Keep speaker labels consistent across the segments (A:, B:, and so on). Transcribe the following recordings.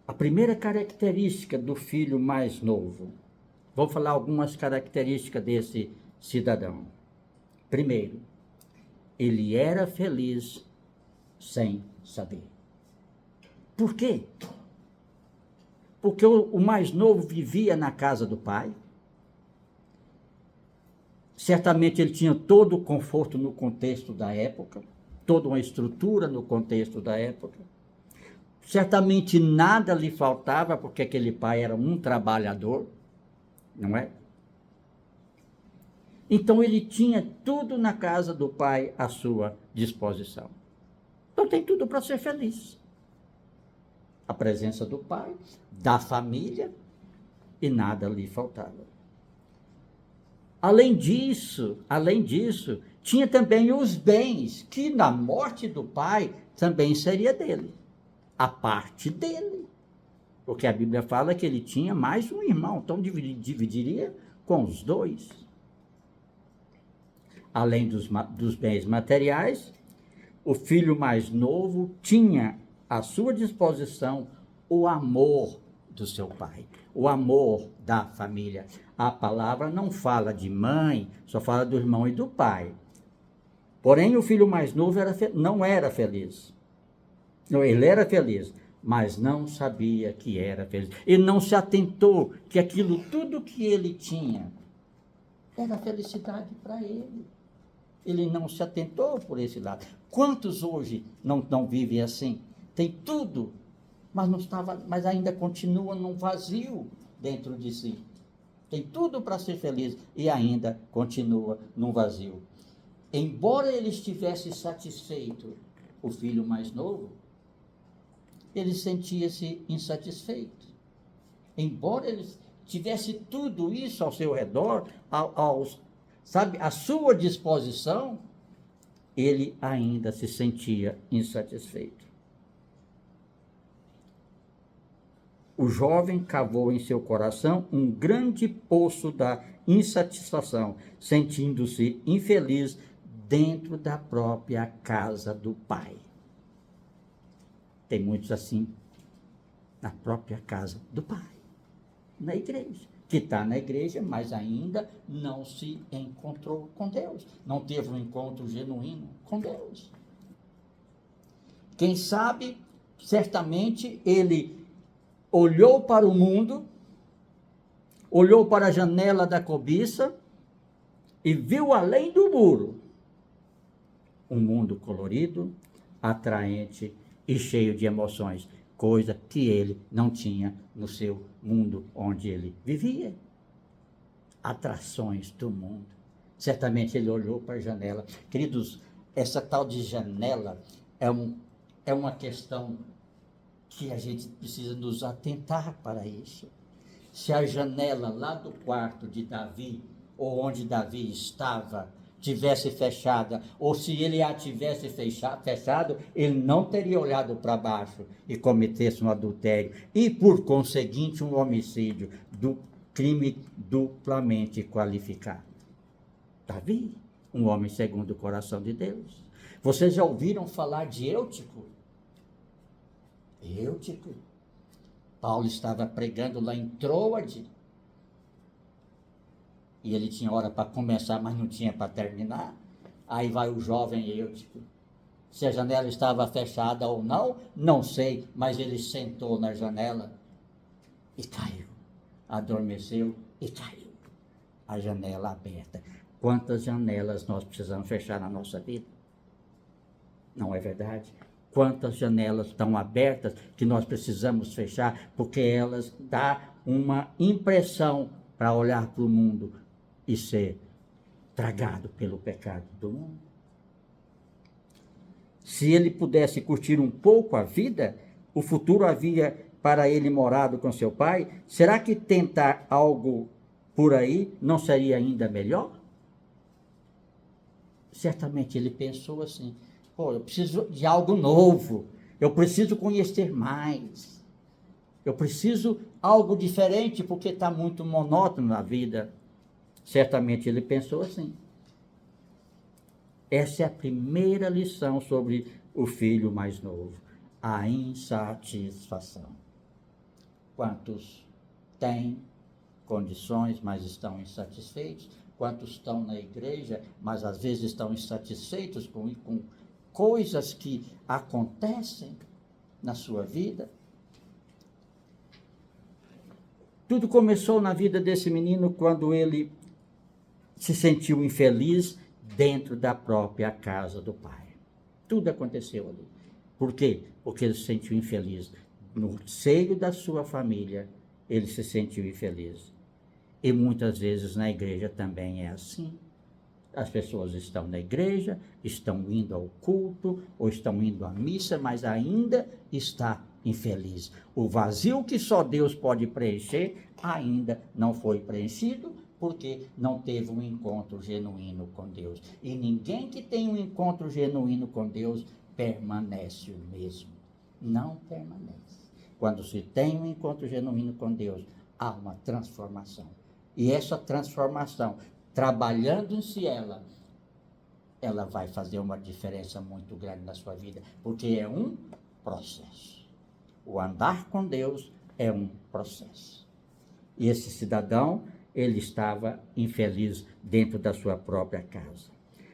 A: A primeira característica do filho mais novo. Vou falar algumas características desse cidadão. Primeiro, ele era feliz sem saber. Por quê? Porque o mais novo vivia na casa do pai. Certamente ele tinha todo o conforto no contexto da época, toda uma estrutura no contexto da época. Certamente nada lhe faltava, porque aquele pai era um trabalhador, não é? Então ele tinha tudo na casa do pai à sua disposição. Então tem tudo para ser feliz. A presença do pai, da família, e nada lhe faltava. Além disso, tinha também os bens, que na morte do pai também seria dele. A parte dele. Porque a Bíblia fala que ele tinha mais um irmão, então dividiria com os dois. Além dos bens materiais, o filho mais novo tinha à sua disposição o amor do seu pai, o amor da família. A palavra não fala de mãe, só fala do irmão e do pai. Porém, o filho mais novo não era feliz. Não, ele era feliz, mas não sabia que era feliz. Ele não se atentou que aquilo tudo que ele tinha era felicidade para ele. Ele não se atentou por esse lado. Quantos hoje não vivem assim? Tem tudo, mas ainda continua num vazio dentro de si. Tem tudo para ser feliz e ainda continua num vazio. Embora ele estivesse satisfeito, o filho mais novo, ele sentia-se insatisfeito. Embora ele tivesse tudo isso ao seu redor, à sua disposição, ele ainda se sentia insatisfeito. O jovem cavou em seu coração um grande poço da insatisfação, sentindo-se infeliz dentro da própria casa do pai. Tem muitos assim, na própria casa do pai, na igreja. Que está na igreja, mas ainda não se encontrou com Deus. Não teve um encontro genuíno com Deus. Quem sabe, certamente, ele olhou para o mundo, olhou para a janela da cobiça e viu além do muro um mundo colorido, atraente e cheio de emoções, coisa que ele não tinha no seu mundo onde ele vivia. Atrações do mundo. Certamente ele olhou para a janela. Queridos, essa tal de janela é uma questão que a gente precisa nos atentar para isso. Se a janela lá do quarto de Davi, ou onde Davi estava, tivesse fechada, ou se ele a tivesse fechado, ele não teria olhado para baixo e cometesse um adultério, e por conseguinte um homicídio, do crime duplamente qualificado. Davi, um homem segundo o coração de Deus. Vocês já ouviram falar de Eutico? Eutico. Paulo estava pregando lá em Troade, e ele tinha hora para começar, mas não tinha para terminar. Aí vai o jovem Eutico. Se a janela estava fechada ou não, não sei, mas ele sentou na janela e caiu. Adormeceu e caiu. A janela aberta. Quantas janelas nós precisamos fechar na nossa vida? Não é verdade? Quantas janelas estão abertas que nós precisamos fechar, porque elas dão uma impressão para olhar para o mundo e ser tragado pelo pecado do mundo. Se ele pudesse curtir um pouco a vida, o futuro havia para ele morado com seu pai, será que tentar algo por aí não seria ainda melhor? Certamente ele pensou assim, eu preciso de algo novo, eu preciso conhecer mais, eu preciso algo diferente, porque está muito monótono na vida. Certamente ele pensou assim. Essa é a primeira lição sobre o filho mais novo, a insatisfação. Quantos têm condições, mas estão insatisfeitos? Quantos estão na igreja, mas às vezes estão insatisfeitos com coisas que acontecem na sua vida? Tudo começou na vida desse menino quando ele se sentiu infeliz dentro da própria casa do pai. Tudo aconteceu ali. Por quê? Porque ele se sentiu infeliz. No seio da sua família, ele se sentiu infeliz. E muitas vezes na igreja também é assim. As pessoas estão na igreja, estão indo ao culto, ou estão indo à missa, mas ainda está infeliz. O vazio que só Deus pode preencher ainda não foi preenchido, porque não teve um encontro genuíno com Deus. E ninguém que tem um encontro genuíno com Deus permanece o mesmo. Não permanece. Quando se tem um encontro genuíno com Deus, há uma transformação. E essa transformação, trabalhando em si ela vai fazer uma diferença muito grande na sua vida, porque é um processo. O andar com Deus é um processo. E esse cidadão, ele estava infeliz dentro da sua própria casa.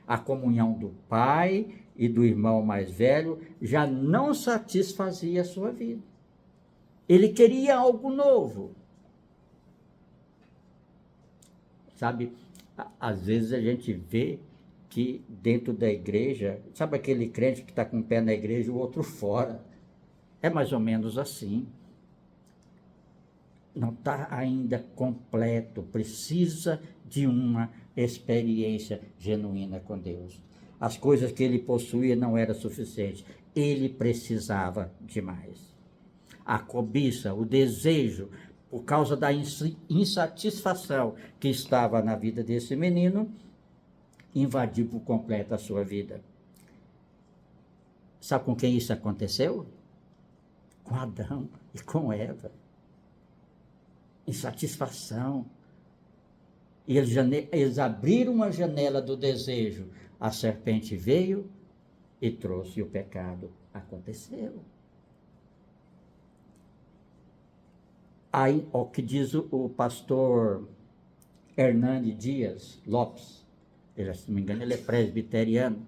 A: A comunhão do pai e do irmão mais velho já não satisfazia a sua vida. Ele queria algo novo. Sabe, às vezes a gente vê que dentro da igreja, sabe aquele crente que está com o pé na igreja e o outro fora? É mais ou menos assim. Não está ainda completo, precisa de uma experiência genuína com Deus. As coisas que ele possuía não eram suficientes, ele precisava de mais. A cobiça, o desejo, por causa da insatisfação que estava na vida desse menino, invadiu por completo a sua vida. Sabe com quem isso aconteceu? Com Adão e com Eva. Insatisfação. E eles abriram uma janela do desejo. A serpente veio e trouxe, e o pecado aconteceu. Aí, o que diz o pastor Hernani Dias Lopes, ele, se não me engano, ele é presbiteriano,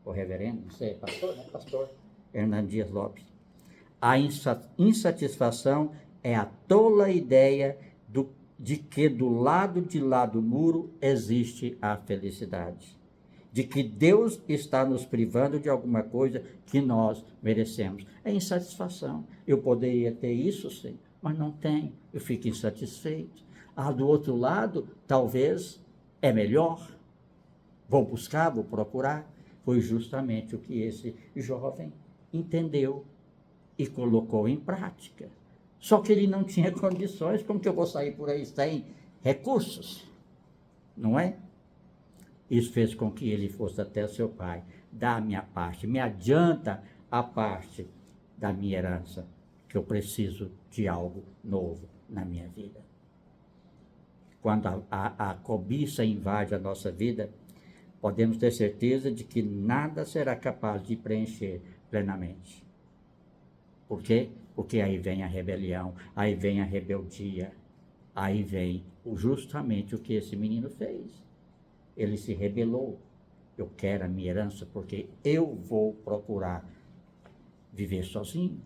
A: ou reverendo, não sei, pastor, né? Pastor Hernani Dias Lopes. A insatisfação é a tola ideia de que do lado de lá do muro existe a felicidade. De que Deus está nos privando de alguma coisa que nós merecemos. É insatisfação. Eu poderia ter isso, sim, mas não tenho. Eu fico insatisfeito. Do outro lado, talvez é melhor. Vou buscar, vou procurar. Foi justamente o que esse jovem entendeu e colocou em prática. Só que ele não tinha condições. Como que eu vou sair por aí sem recursos? Não é? Isso fez com que ele fosse até seu pai. Dá a minha parte, me adianta a parte da minha herança, que eu preciso de algo novo na minha vida. Quando a cobiça invade a nossa vida, podemos ter certeza de que nada será capaz de preencher plenamente. Por quê? Porque aí vem a rebelião, aí vem a rebeldia, aí vem justamente o que esse menino fez. Ele se rebelou. Eu quero a minha herança porque eu vou procurar viver sozinho,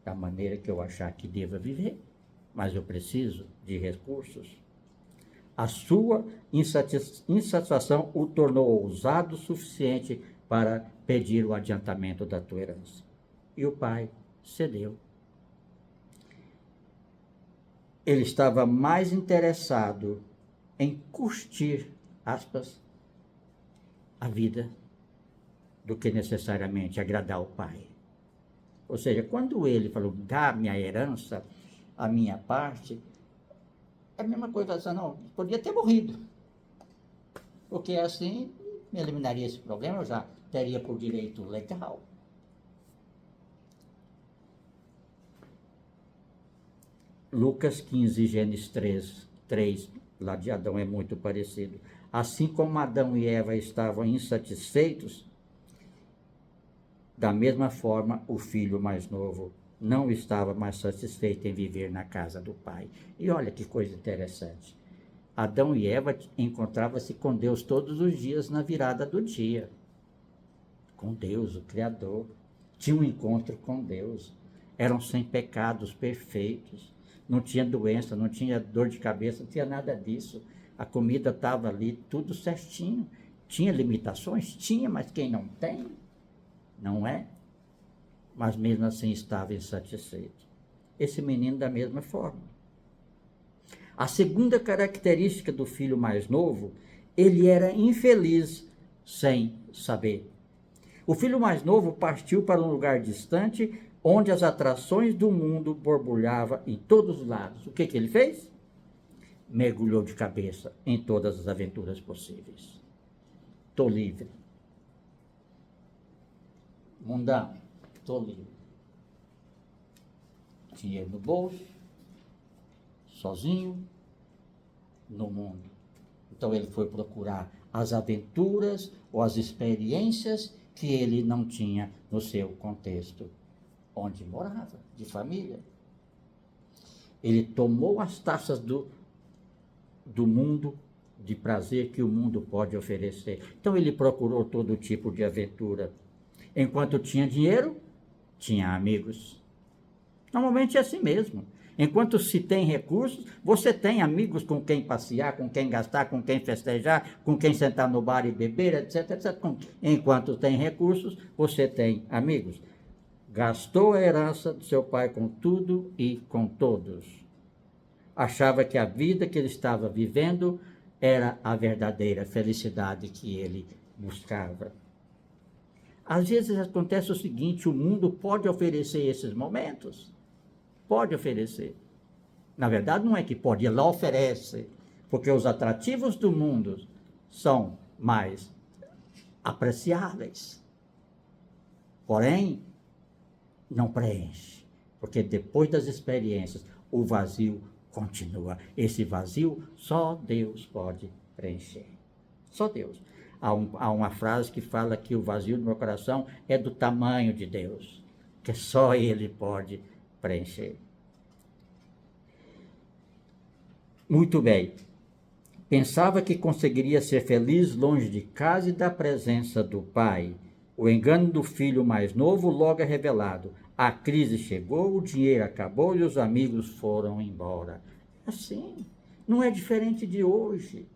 A: da maneira que eu achar que deva viver, mas eu preciso de recursos. A sua insatisfação o tornou ousado o suficiente para pedir o adiantamento da tua herança. E o pai cedeu. Ele estava mais interessado em curtir, aspas, a vida, do que necessariamente agradar o pai. Ou seja, quando ele falou, dá minha herança, a minha parte, é a mesma coisa, assim, não, podia ter morrido. Porque assim, me eliminaria esse problema, eu já teria por direito legal. Lucas 15, Gênesis 3, lá de Adão é muito parecido. Assim como Adão e Eva estavam insatisfeitos, da mesma forma o filho mais novo não estava mais satisfeito em viver na casa do pai. E olha que coisa interessante. Adão e Eva encontravam-se com Deus todos os dias na virada do dia. Com Deus, o Criador. Tinha um encontro com Deus. Eram sem pecados, perfeitos. Não tinha doença, não tinha dor de cabeça, não tinha nada disso. A comida estava ali, tudo certinho. Tinha limitações? Tinha, mas quem não tem, não é? Mas mesmo assim estava insatisfeito. Esse menino da mesma forma. A segunda característica do filho mais novo, ele era infeliz sem saber. O filho mais novo partiu para um lugar distante, onde as atrações do mundo borbulhavam em todos os lados. O que ele fez? Mergulhou de cabeça em todas as aventuras possíveis. Estou livre. Mundão, estou livre. Dinheiro no bolso, sozinho, no mundo. Então ele foi procurar as aventuras ou as experiências que ele não tinha no seu contexto, onde morava, de família. Ele tomou as taças do mundo, de prazer que o mundo pode oferecer. Então ele procurou todo tipo de aventura. Enquanto tinha dinheiro, tinha amigos. Normalmente é assim mesmo. Enquanto se tem recursos, você tem amigos com quem passear, com quem gastar, com quem festejar, com quem sentar no bar e beber, etc, etc. Enquanto tem recursos, você tem amigos. Gastou a herança do seu pai com tudo e com todos. Achava que a vida que ele estava vivendo era a verdadeira felicidade que ele buscava. Às vezes acontece o seguinte, o mundo pode oferecer esses momentos. Pode oferecer. Na verdade, não é que pode, ela oferece, porque os atrativos do mundo são mais apreciáveis. Porém, não preenche, porque depois das experiências, o vazio continua. Esse vazio só Deus pode preencher. Só Deus. Há uma frase que fala que o vazio do meu coração é do tamanho de Deus, que só Ele pode preencher. Muito bem. Pensava que conseguiria ser feliz longe de casa e da presença do pai. O engano do filho mais novo logo é revelado. A crise chegou, o dinheiro acabou e os amigos foram embora. Assim, não é diferente de hoje.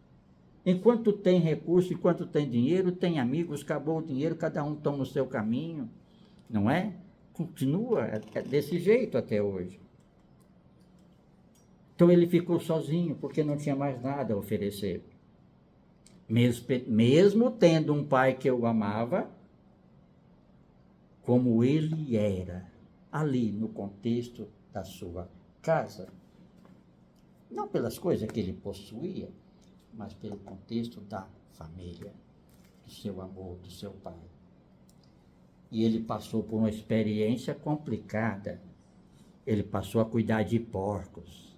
A: Enquanto tem recurso, enquanto tem dinheiro, tem amigos, acabou o dinheiro, cada um toma o seu caminho, não é? Continua desse jeito até hoje. Então ele ficou sozinho, porque não tinha mais nada a oferecer. Mesmo tendo um pai que o amava, como ele era, ali no contexto da sua casa. Não pelas coisas que ele possuía, mas pelo contexto da família, do seu amor, do seu pai. E ele passou por uma experiência complicada. Ele passou a cuidar de porcos.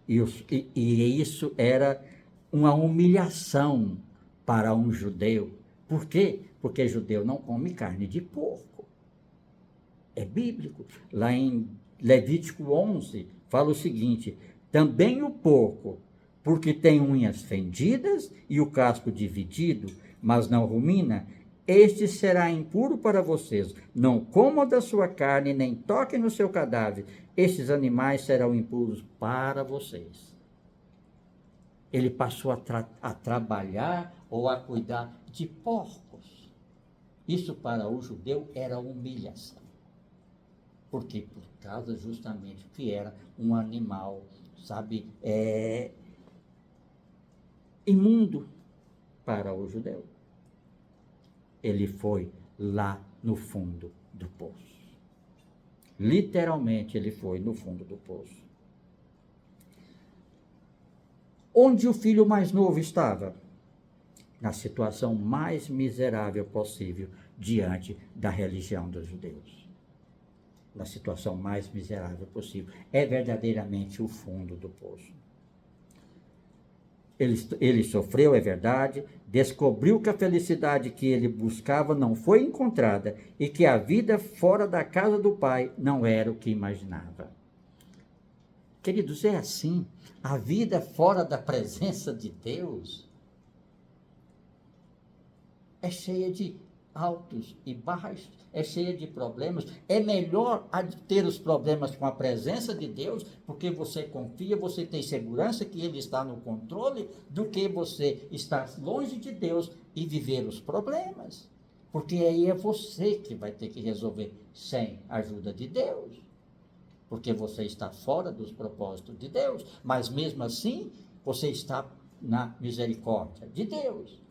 A: E isso era uma humilhação para um judeu. Por quê? Porque judeu não come carne de porco. É bíblico. Lá em Levítico 11, fala o seguinte: também o porco, porque tem unhas fendidas e o casco dividido, mas não rumina, este será impuro para vocês. Não comam da sua carne, nem toquem no seu cadáver. Estes animais serão impuros para vocês. Ele passou a trabalhar ou a cuidar de porcos. Isso para o judeu era humilhação. Por quê? Por causa justamente que era um animal, sabe, imundo para o judeu. Ele foi lá no fundo do poço. Literalmente ele foi no fundo do poço. Onde o filho mais novo estava? Na situação mais miserável possível diante da religião dos judeus. Na situação mais miserável possível. É verdadeiramente o fundo do poço. Ele sofreu, é verdade, descobriu que a felicidade que ele buscava não foi encontrada e que a vida fora da casa do Pai não era o que imaginava. Queridos, é assim. A vida fora da presença de Deus é cheia de altos e baixos, é cheia de problemas. É melhor ter os problemas com a presença de Deus, porque você confia, você tem segurança que Ele está no controle, do que você estar longe de Deus e viver os problemas. Porque aí é você que vai ter que resolver sem a ajuda de Deus. Porque você está fora dos propósitos de Deus, mas mesmo assim, você está na misericórdia de Deus.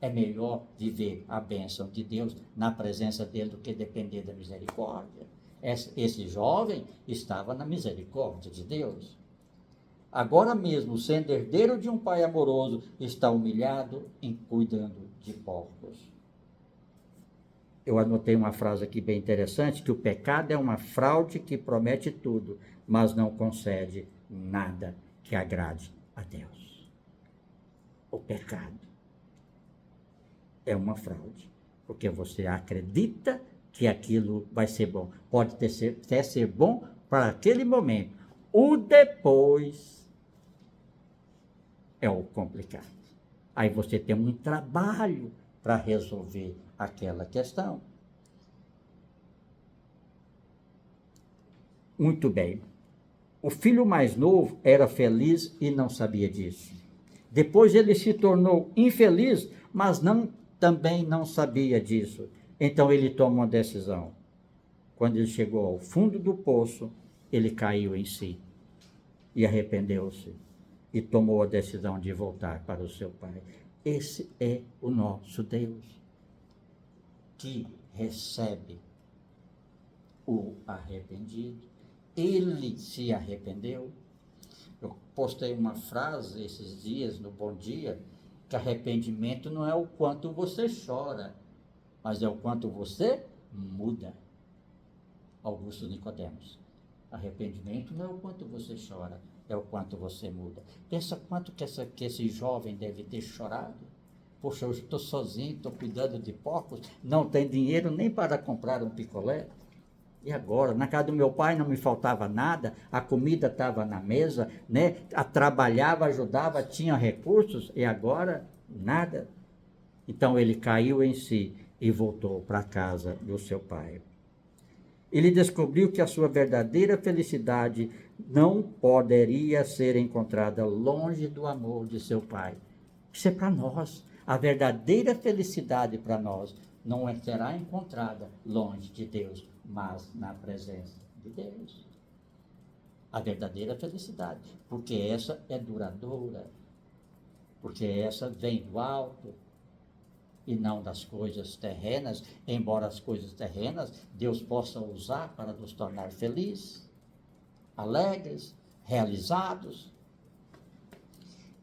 A: É melhor viver a bênção de Deus na presença dele do que depender da misericórdia. Esse jovem estava na misericórdia de Deus. Agora mesmo, sendo herdeiro de um pai amoroso, está humilhado em cuidando de porcos. Eu anotei uma frase aqui bem interessante, que o pecado é uma fraude que promete tudo, mas não concede nada que agrade a Deus. O pecado é uma fraude, porque você acredita que aquilo vai ser bom. Pode até ser bom para aquele momento. O depois é o complicado. Aí você tem um trabalho para resolver aquela questão. Muito bem. O filho mais novo era feliz e não sabia disso. Depois ele se tornou infeliz, mas também não sabia disso. Então ele toma uma decisão. Quando ele chegou ao fundo do poço, ele caiu em si e arrependeu-se e tomou a decisão de voltar para o seu pai. Esse é o nosso Deus, que recebe o arrependido. Ele se arrependeu. Eu postei uma frase esses dias no Bom Dia, que arrependimento não é o quanto você chora, mas é o quanto você muda. Augusto Nicodemos. Arrependimento não é o quanto você chora, é o quanto você muda. Pensa quanto que esse jovem deve ter chorado. Poxa, eu estou sozinho, estou cuidando de porcos, não tenho dinheiro nem para comprar um picolé. E agora? Na casa do meu pai não me faltava nada, a comida estava na mesa, né? Trabalhava, ajudava, tinha recursos, e agora nada. Então ele caiu em si e voltou para a casa do seu pai. Ele descobriu que a sua verdadeira felicidade não poderia ser encontrada longe do amor de seu pai. Isso é para nós. A verdadeira felicidade para nós não será encontrada longe de Deus, mas na presença de Deus. A verdadeira felicidade, porque essa é duradoura, porque essa vem do alto e não das coisas terrenas, embora as coisas terrenas Deus possa usar para nos tornar felizes, alegres, realizados.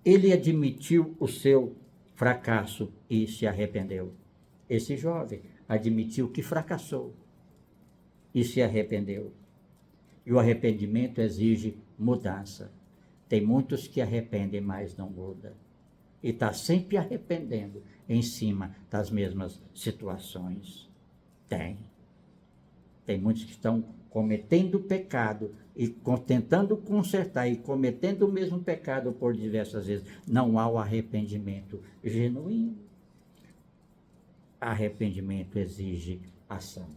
A: Ele admitiu o seu fracasso e se arrependeu. Esse jovem admitiu que fracassou e se arrependeu. E o arrependimento exige mudança. Tem muitos que arrependem, mas não mudam. E está sempre arrependendo em cima das mesmas situações. Tem muitos que estão cometendo pecado e tentando consertar e cometendo o mesmo pecado por diversas vezes. Não há o arrependimento genuíno. Arrependimento exige ação.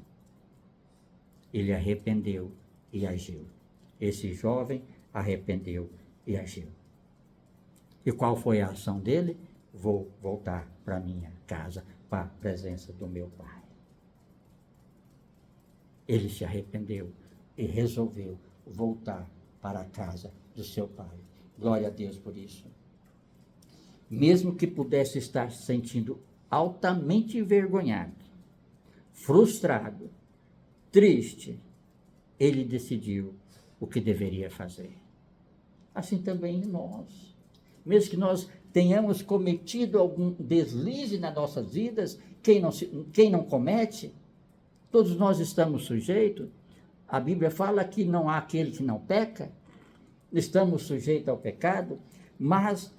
A: Ele arrependeu e agiu. Esse jovem arrependeu e agiu. E qual foi a ação dele? Vou voltar para minha casa, para a presença do meu pai. Ele se arrependeu e resolveu voltar para a casa do seu pai. Glória a Deus por isso. Mesmo que pudesse estar se sentindo altamente envergonhado, frustrado, triste, ele decidiu o que deveria fazer. Assim também nós. Mesmo que nós tenhamos cometido algum deslize nas nossas vidas, quem não comete, todos nós estamos sujeitos. A Bíblia fala que não há aquele que não peca, estamos sujeitos ao pecado, mas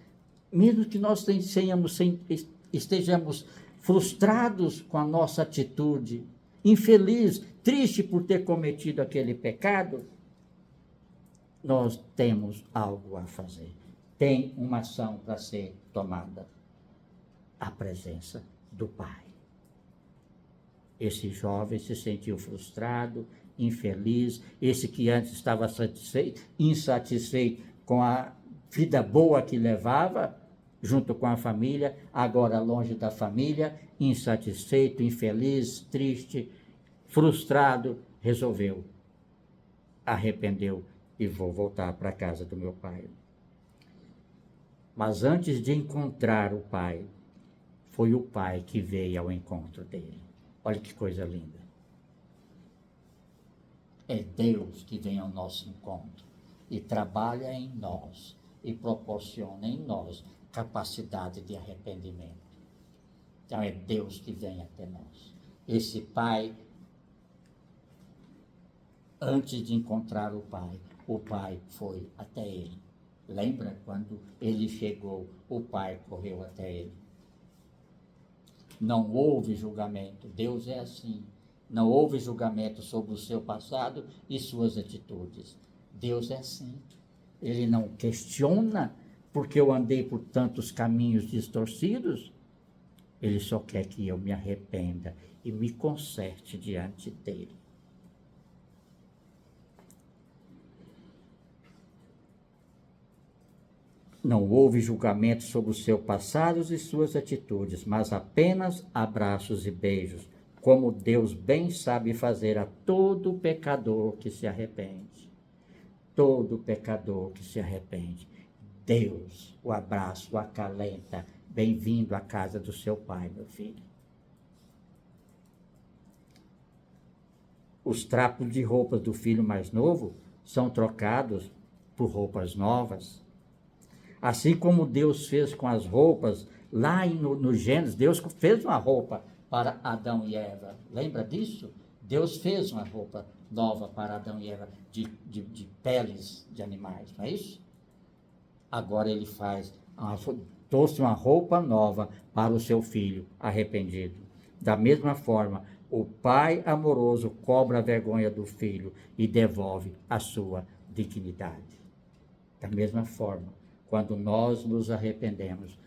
A: mesmo que nós estejamos frustrados com a nossa atitude, infeliz, triste por ter cometido aquele pecado, nós temos algo a fazer. Tem uma ação para ser tomada. A presença do Pai. Esse jovem se sentiu frustrado, infeliz, esse que antes estava insatisfeito com a vida boa que levava, junto com a família, agora longe da família, insatisfeito, infeliz, triste, frustrado, resolveu, arrependeu e vou voltar para a casa do meu pai. Mas antes de encontrar o pai, foi o pai que veio ao encontro dele. Olha que coisa linda. É Deus que vem ao nosso encontro e trabalha em nós e proporciona em nós capacidade de arrependimento. Então é Deus que vem até nós. Esse pai, antes de encontrar o pai foi até ele. Lembra quando ele chegou, o pai correu até ele. Não houve julgamento, Deus é assim. Não houve julgamento sobre o seu passado e suas atitudes. Deus é assim. Ele não questiona porque eu andei por tantos caminhos distorcidos. Ele só quer que eu me arrependa e me conserte diante dele. Não houve julgamento sobre o seu passado e suas atitudes, mas apenas abraços e beijos, como Deus bem sabe fazer a todo pecador que se arrepende. Todo pecador que se arrepende. Deus, o abraço, o acalenta. Bem-vindo à casa do seu pai, meu filho. Os trapos de roupas do filho mais novo são trocados por roupas novas. Assim como Deus fez com as roupas, lá no Gênesis, Deus fez uma roupa para Adão e Eva. Lembra disso? Deus fez uma roupa nova para Adão e Eva, de peles de animais, não é isso? Agora ele trouxe uma roupa nova para o seu filho arrependido. Da mesma forma, o pai amoroso cobra a vergonha do filho e devolve a sua dignidade. Da mesma forma, quando nós nos arrependemos,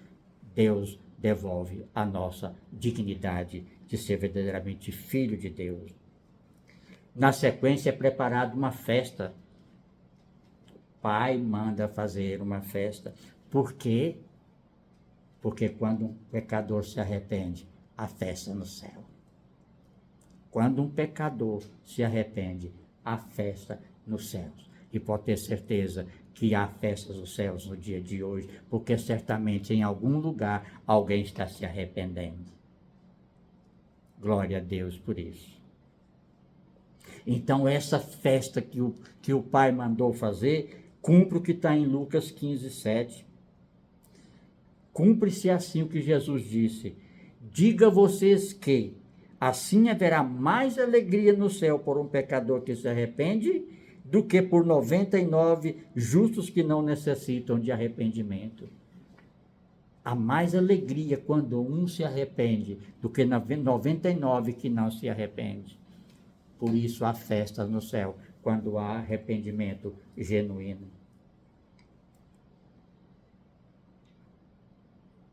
A: Deus devolve a nossa dignidade de ser verdadeiramente filho de Deus. Na sequência é preparada uma festa. O pai manda fazer uma festa. Por quê? Porque quando um pecador se arrepende, há festa no céu. Quando um pecador se arrepende, há festa nos céus. E pode ter certeza que há festas nos céus no dia de hoje, porque certamente em algum lugar alguém está se arrependendo. Glória a Deus por isso. Então essa festa que o pai mandou fazer, cumpre o que está em Lucas 15, 7. Cumpre-se assim o que Jesus disse: diga a vocês que assim haverá mais alegria no céu por um pecador que se arrepende do que por 99 justos que não necessitam de arrependimento. Há mais alegria quando um se arrepende do que 99 que não se arrepende. Por isso há festa no céu, quando há arrependimento genuíno.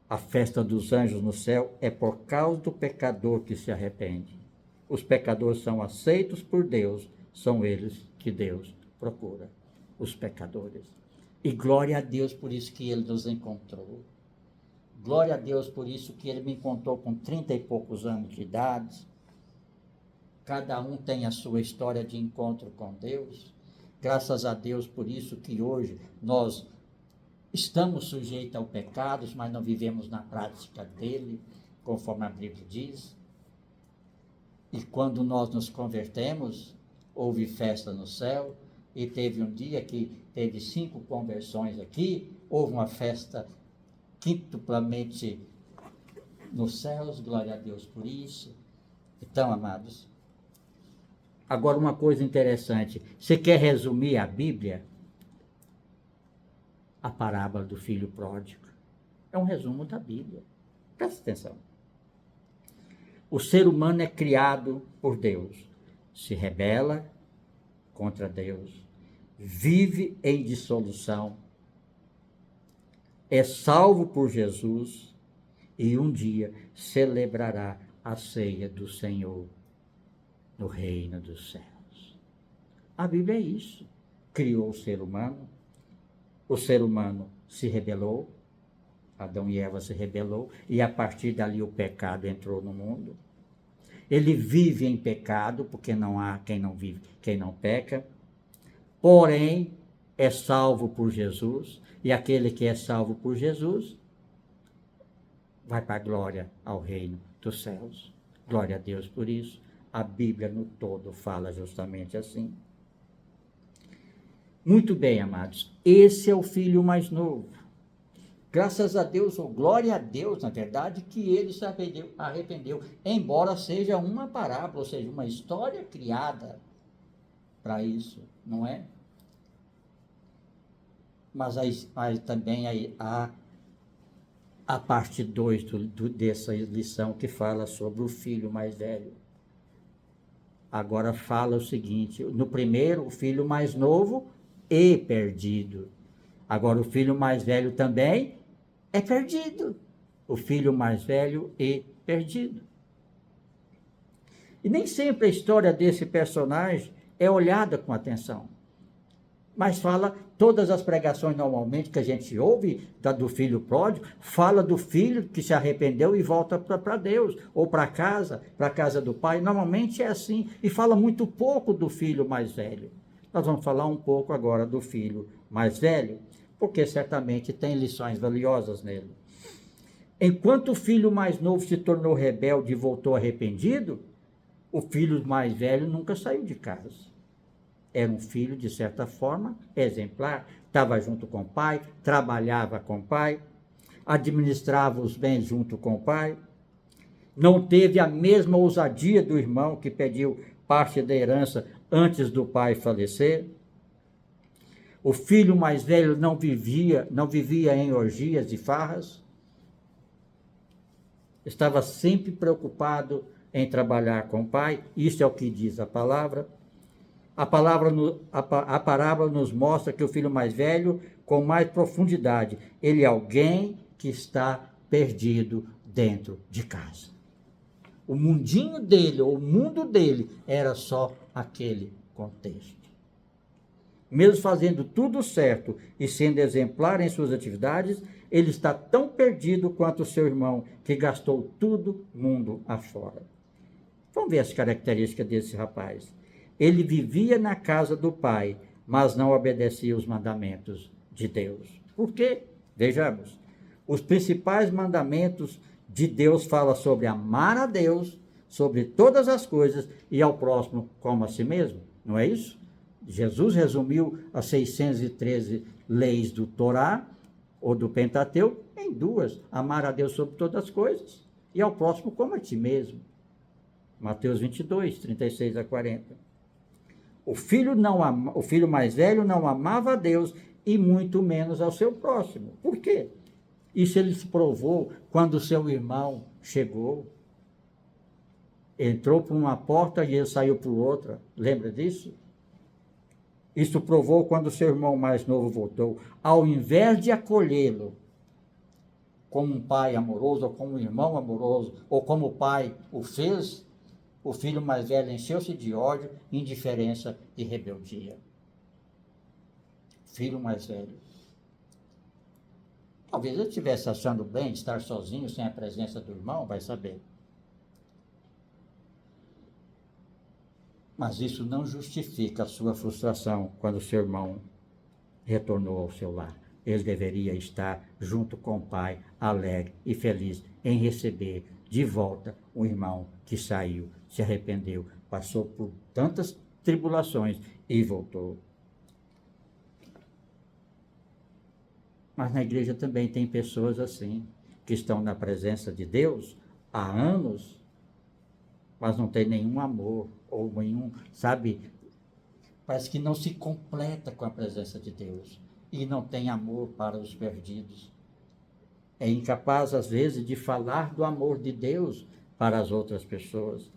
A: A festa dos anjos no céu é por causa do pecador que se arrepende. Os pecadores são aceitos por Deus, são eles que Deus procura, os pecadores. E glória a Deus por isso que ele nos encontrou. Glória a Deus por isso que ele me encontrou com 30 e poucos anos de idade. Cada um tem a sua história de encontro com Deus. Graças a Deus por isso que hoje nós estamos sujeitos ao pecado, mas não vivemos na prática dele, conforme a Bíblia diz. E quando nós nos convertemos, houve festa no céu, e teve um dia que teve 5 conversões aqui, houve uma festa quintuplamente nos céus, glória a Deus por isso. Então, amados, agora uma coisa interessante, você quer resumir a Bíblia? A parábola do filho pródigo. É um resumo da Bíblia. Presta atenção. O ser humano é criado por Deus, se rebela contra Deus, vive em dissolução, é salvo por Jesus e um dia celebrará a ceia do Senhor no reino dos céus. A Bíblia é isso. Criou o ser humano se rebelou, Adão e Eva se rebelou, e a partir dali o pecado entrou no mundo. Ele vive em pecado, porque não há quem não vive, quem não peca, porém é salvo por Jesus, e aquele que é salvo por Jesus vai para a glória, ao reino dos céus. Glória a Deus por isso. A Bíblia no todo fala justamente assim. Muito bem, amados, esse é o filho mais novo. Graças a Deus, ou glória a Deus, na verdade, que ele se arrependeu, embora seja uma parábola, ou seja, uma história criada para isso, não é? Mas aí também há a parte 2 dessa lição que fala sobre o filho mais velho. Agora fala o seguinte, no primeiro, o filho mais novo e perdido. Agora o filho mais velho também é perdido. O filho mais velho e perdido. E nem sempre a história desse personagem é olhada com atenção. Mas fala, todas as pregações normalmente que a gente ouve do filho pródigo, fala do filho que se arrependeu e volta para Deus, ou para a casa do pai. Normalmente é assim, e fala muito pouco do filho mais velho. Nós vamos falar um pouco agora do filho mais velho, porque certamente tem lições valiosas nele. Enquanto o filho mais novo se tornou rebelde e voltou arrependido, o filho mais velho nunca saiu de casa. Era um filho, de certa forma, exemplar, estava junto com o pai, trabalhava com o pai, administrava os bens junto com o pai, não teve a mesma ousadia do irmão que pediu parte da herança antes do pai falecer. O filho mais velho não vivia em orgias e farras, estava sempre preocupado em trabalhar com o pai, isso é o que diz a palavra. A parábola nos mostra que o filho mais velho, com mais profundidade, ele é alguém que está perdido dentro de casa. O mundinho dele, ou o mundo dele, era só aquele contexto. Mesmo fazendo tudo certo e sendo exemplar em suas atividades, ele está tão perdido quanto o seu irmão, que gastou tudo mundo afora. Vamos ver as características desse rapaz. Ele vivia na casa do pai, mas não obedecia os mandamentos de Deus. Por quê? Vejamos. Os principais mandamentos de Deus falam sobre amar a Deus, sobre todas as coisas, e ao próximo como a si mesmo. Não é isso? Jesus resumiu as 613 leis do Torá, ou do Pentateuco, em duas. Amar a Deus sobre todas as coisas, e ao próximo como a ti mesmo. Mateus 22, 36 a 40. O filho mais velho não amava a Deus e muito menos ao seu próximo. Por quê? Isso ele se provou quando o seu irmão chegou. Entrou por uma porta e ele saiu por outra. Lembra disso? Isso provou quando o seu irmão mais novo voltou. Ao invés de acolhê-lo como um pai amoroso, ou como um irmão amoroso, ou como o pai o fez, o filho mais velho encheu-se de ódio, indiferença e rebeldia. Filho mais velho. Talvez ele estivesse achando bem estar sozinho, sem a presença do irmão, vai saber. Mas isso não justifica a sua frustração quando seu irmão retornou ao seu lar. Ele deveria estar junto com o pai, alegre e feliz em receber de volta um irmão que saiu, se arrependeu, passou por tantas tribulações e voltou. Mas na igreja também tem pessoas assim, que estão na presença de Deus há anos, mas não tem nenhum amor, ou nenhum, sabe, parece que não se completa com a presença de Deus, e não tem amor para os perdidos. é incapaz, às vezes, de falar do amor de Deus para as outras pessoas.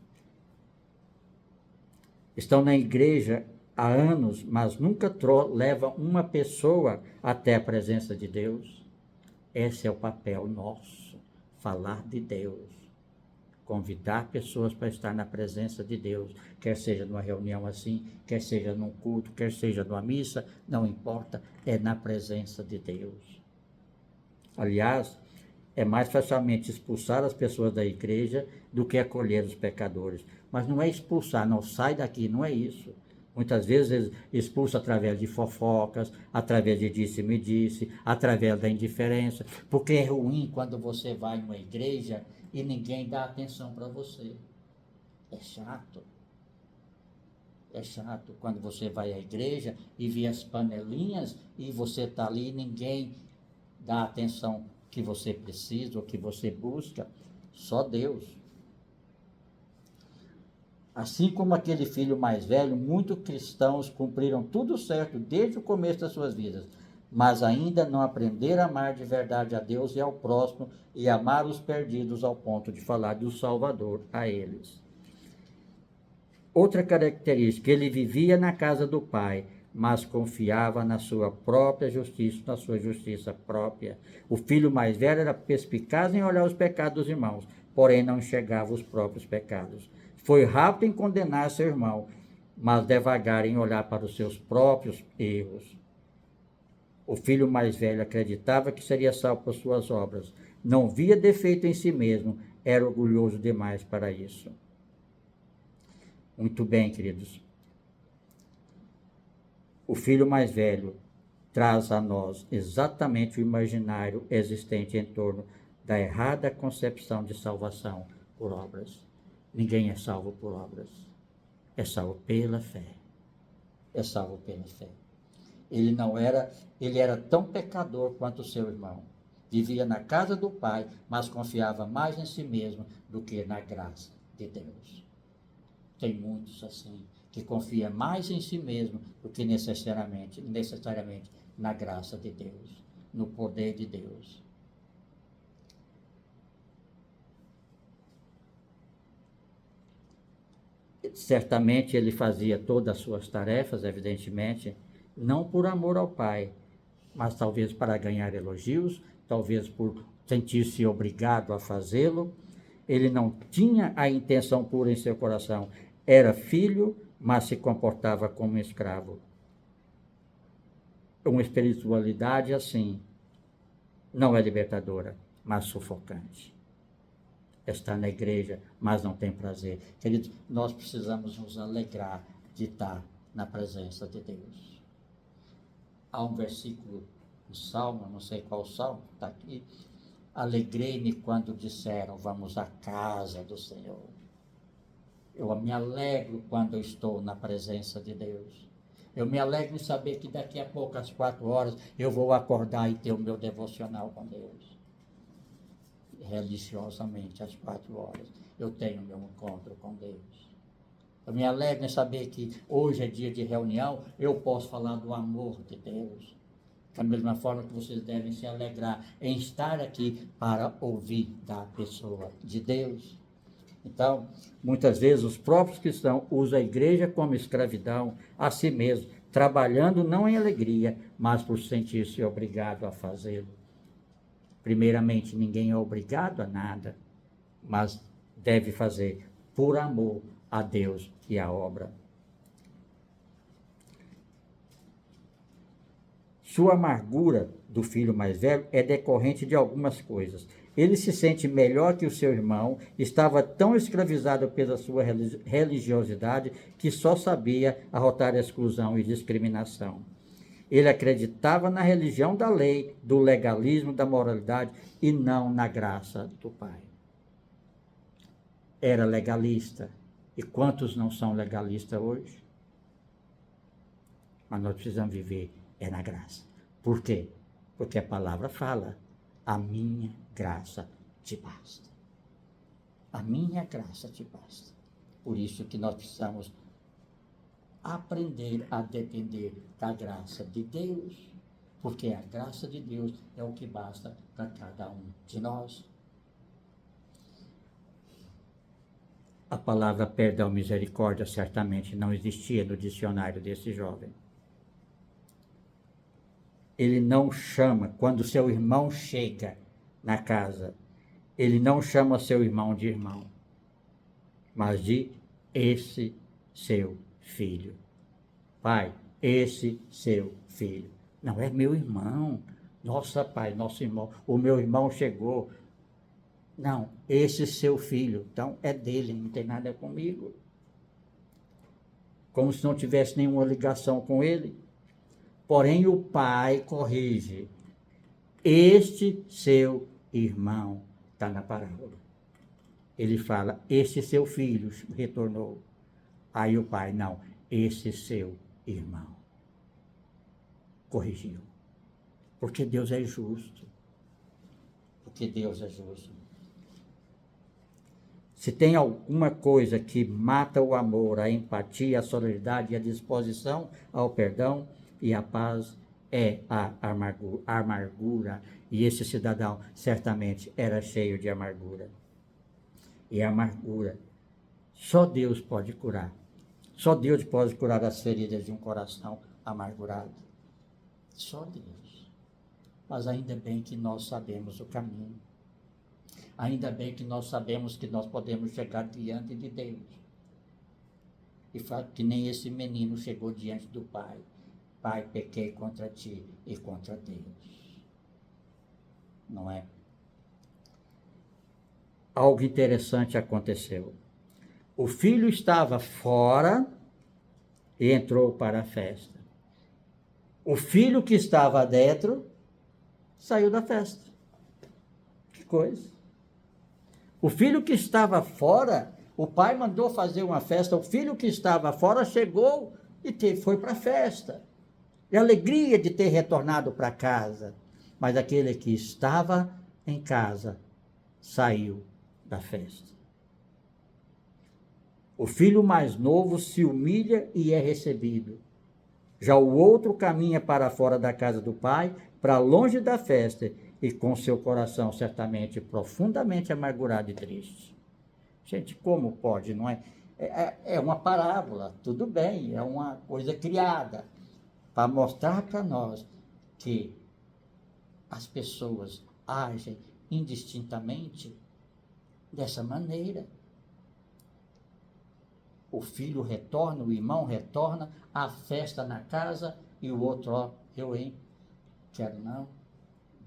A: Estão na igreja há anos, mas nunca levam uma pessoa até a presença de Deus. Esse é o papel nosso, falar de Deus, convidar pessoas para estar na presença de Deus, quer seja numa reunião assim, quer seja num culto, quer seja numa missa, não importa, é na presença de Deus. Aliás, é mais facilmente expulsar as pessoas da igreja do que acolher os pecadores. Mas não é expulsar, não, sai daqui, não é isso. Muitas vezes expulsa através de fofocas, através de disse-me-disse, através da indiferença, porque é ruim quando você vai numa igreja e ninguém dá atenção para você. É chato. É chato quando você vai à igreja e vê as panelinhas e você está ali e ninguém dá atenção que você precisa ou que você busca. Só Deus. Assim como aquele filho mais velho, muitos cristãos cumpriram tudo certo desde o começo das suas vidas, mas ainda não aprenderam a amar de verdade a Deus e ao próximo e amar os perdidos ao ponto de falar do Salvador a eles. Outra característica, ele vivia na casa do Pai, mas confiava na sua própria justiça, na sua justiça própria. O filho mais velho era perspicaz em olhar os pecados dos irmãos, porém não enxergava os próprios pecados. Foi rápido em condenar seu irmão, mas devagar em olhar para os seus próprios erros. O filho mais velho acreditava que seria salvo por suas obras. Não via defeito em si mesmo, era orgulhoso demais para isso. Muito bem, queridos. O filho mais velho traz a nós exatamente o imaginário existente em torno da errada concepção de salvação por obras. Ninguém é salvo por obras. É salvo pela fé. É salvo pela fé. Ele era tão pecador quanto o seu irmão. Vivia na casa do Pai, mas confiava mais em si mesmo do que na graça de Deus. Tem muitos assim, que confia mais em si mesmo do que necessariamente na graça de Deus, no poder de Deus. Certamente ele fazia todas as suas tarefas, evidentemente, não por amor ao Pai, mas talvez para ganhar elogios, talvez por sentir-se obrigado a fazê-lo. Ele não tinha a intenção pura em seu coração. Era filho, mas se comportava como um escravo. Uma espiritualidade assim não é libertadora, mas sufocante. Está na igreja, mas não tem prazer. Queridos, nós precisamos nos alegrar de estar na presença de Deus. Há um versículo do Salmo, não sei qual Salmo, está aqui. Alegrei-me quando disseram, vamos à casa do Senhor. Eu me alegro quando eu estou na presença de Deus. Eu me alegro em saber que daqui a pouco, às 4 horas, eu vou acordar e ter o meu devocional com Deus. Religiosamente, às 4 horas, eu tenho meu encontro com Deus. Eu me alegro em saber que hoje é dia de reunião, eu posso falar do amor de Deus. Da mesma forma que vocês devem se alegrar em estar aqui para ouvir da pessoa de Deus. Então, muitas vezes os próprios cristãos usam a igreja como escravidão a si mesmo, trabalhando não em alegria, mas por sentir-se obrigado a fazê-lo. Primeiramente, ninguém é obrigado a nada, mas deve fazer por amor a Deus e à obra. Sua amargura do filho mais velho é decorrente de algumas coisas. Ele se sente melhor que o seu irmão, estava tão escravizado pela sua religiosidade que só sabia arrotar exclusão e discriminação. Ele acreditava na religião da lei, do legalismo, da moralidade e não na graça do Pai. Era legalista. E quantos não são legalistas hoje? Mas nós precisamos viver na graça. Por quê? Porque a palavra fala, a minha graça te basta. A minha graça te basta. Por isso que nós precisamos aprender a depender da graça de Deus. porque a graça de Deus é o que basta para cada um de nós. A palavra perdão, misericórdia, certamente não existia no dicionário desse jovem. Ele não chama, quando seu irmão chega na casa, ele não chama seu irmão de irmão, mas de esse seu filho. Pai, esse seu filho. Não é meu irmão. Nossa, pai, nosso irmão, o meu irmão chegou. Não, esse seu filho. Então é dele, não tem nada comigo. Como se não tivesse nenhuma ligação com ele. Porém, o pai corrige. Este seu irmão está na parábola. Ele fala, esse seu filho retornou. Aí o pai, não, esse seu irmão. Corrigiu. Porque Deus é justo. Porque Deus é justo. Se tem alguma coisa que mata o amor, a empatia, a solidariedade e a disposição ao perdão e à paz, é a amargura. E esse cidadão certamente era cheio de amargura. E a amargura, só Deus pode curar. Só Deus pode curar as feridas de um coração amargurado. Só Deus. Mas ainda bem que nós sabemos o caminho. Ainda bem que nós sabemos que nós podemos chegar diante de Deus. E que nem esse menino chegou diante do pai. Pai, pequei contra ti e contra Deus. Não é? Algo interessante aconteceu. O filho estava fora e entrou para a festa. O filho que estava dentro saiu da festa. Que coisa. O filho que estava fora, o pai mandou fazer uma festa. O filho que estava fora chegou e foi para a festa. E a alegria de ter retornado para casa. Mas aquele que estava em casa saiu da festa. O filho mais novo se humilha e é recebido. Já o outro caminha para fora da casa do pai, para longe da festa, e com seu coração certamente profundamente amargurado e triste. Gente, como pode, não é? É uma parábola, tudo bem, é uma coisa criada para mostrar para nós que as pessoas agem indistintamente dessa maneira. O filho retorna, o irmão retorna, a festa na casa, e o outro, ó, quero não,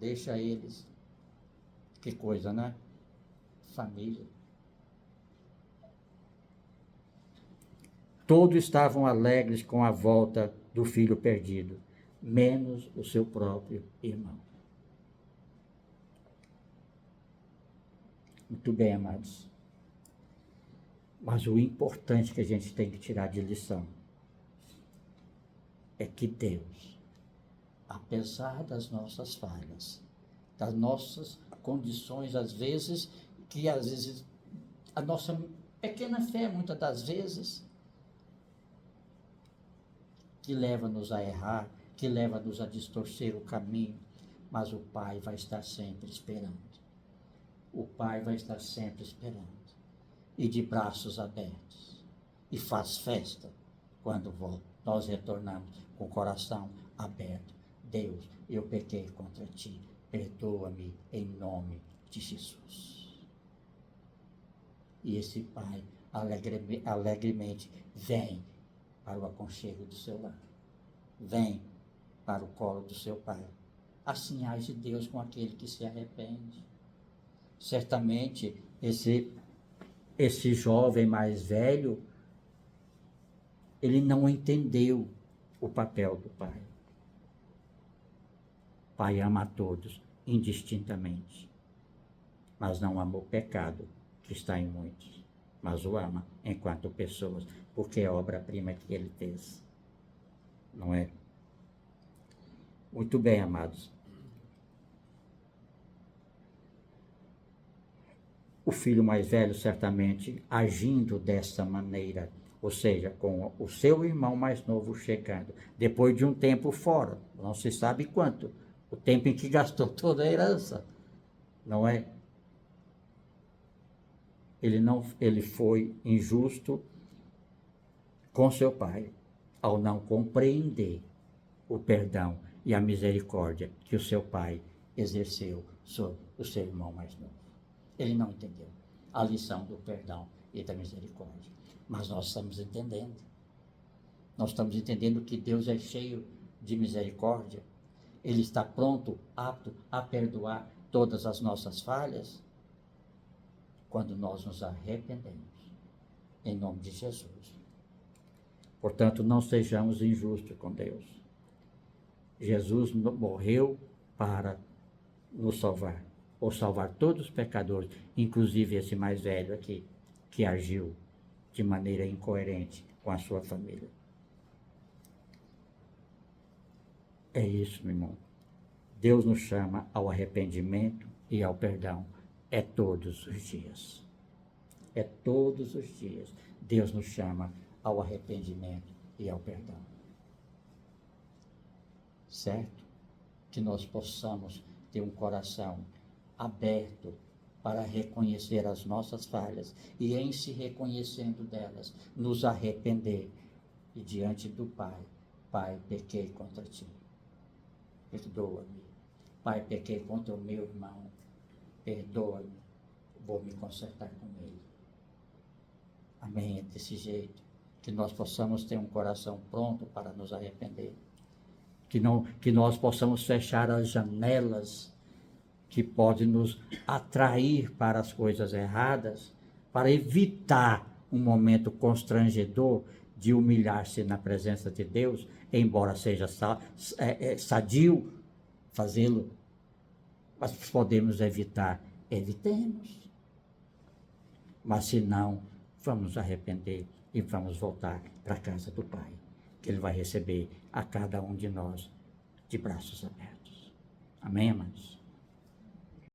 A: deixa eles. Que coisa, né? Família. Todos estavam alegres com a volta do filho perdido, menos o seu próprio irmão. Muito bem, amados. Mas o importante que a gente tem que tirar de lição é que Deus, apesar das nossas falhas, das nossas condições, às vezes a nossa pequena fé, muitas das vezes, que leva-nos a errar, que leva-nos a distorcer o caminho, mas o Pai vai estar sempre esperando. O Pai vai estar sempre esperando. E de braços abertos. E faz festa quando nós retornamos com o coração aberto. Deus, eu pequei contra ti. Perdoa-me em nome de Jesus. E esse Pai alegremente vem para o aconchego do seu lar. Vem para o colo do seu Pai. Assim age Deus com aquele que se arrepende. Certamente esse jovem mais velho, ele não entendeu o papel do pai. O pai ama a todos, indistintamente, mas não ama o pecado que está em muitos, mas o ama enquanto pessoas, porque é obra-prima que ele fez. Não é? Muito bem, amados. O filho mais velho, certamente, agindo dessa maneira, ou seja, com o seu irmão mais novo chegando, depois de um tempo fora, não se sabe quanto, o tempo em que gastou toda a herança, não é? Ele foi injusto com seu pai, ao não compreender o perdão e a misericórdia que o seu pai exerceu sobre o seu irmão mais novo. Ele não entendeu a lição do perdão e da misericórdia. Mas nós estamos entendendo. Nós estamos entendendo que Deus é cheio de misericórdia. Ele está pronto, apto a perdoar todas as nossas falhas quando nós nos arrependemos. Em nome de Jesus. Portanto, não sejamos injustos com Deus. Jesus morreu para nos salvar, ou salvar todos os pecadores, inclusive esse mais velho aqui, que agiu de maneira incoerente com a sua família. É isso, meu irmão. Deus nos chama ao arrependimento e ao perdão. É todos os dias. É todos os dias. Deus nos chama ao arrependimento e ao perdão. Certo? Que nós possamos ter um coração aberto para reconhecer as nossas falhas e, em se reconhecendo delas, nos arrepender e diante do Pai: Pai, pequei contra ti, perdoa-me. Pai, pequei contra o meu irmão, perdoa-me, vou me consertar com ele. Amém? É desse jeito que nós possamos ter um coração pronto para nos arrepender, que nós possamos fechar as janelas que podem nos atrair para as coisas erradas, para evitar um momento constrangedor de humilhar-se na presença de Deus, embora seja sadio fazê-lo, mas podemos evitar, evitemos. Mas se não, vamos nos arrepender e vamos voltar para a casa do Pai, que Ele vai receber a cada um de nós de braços abertos. Amém, amados?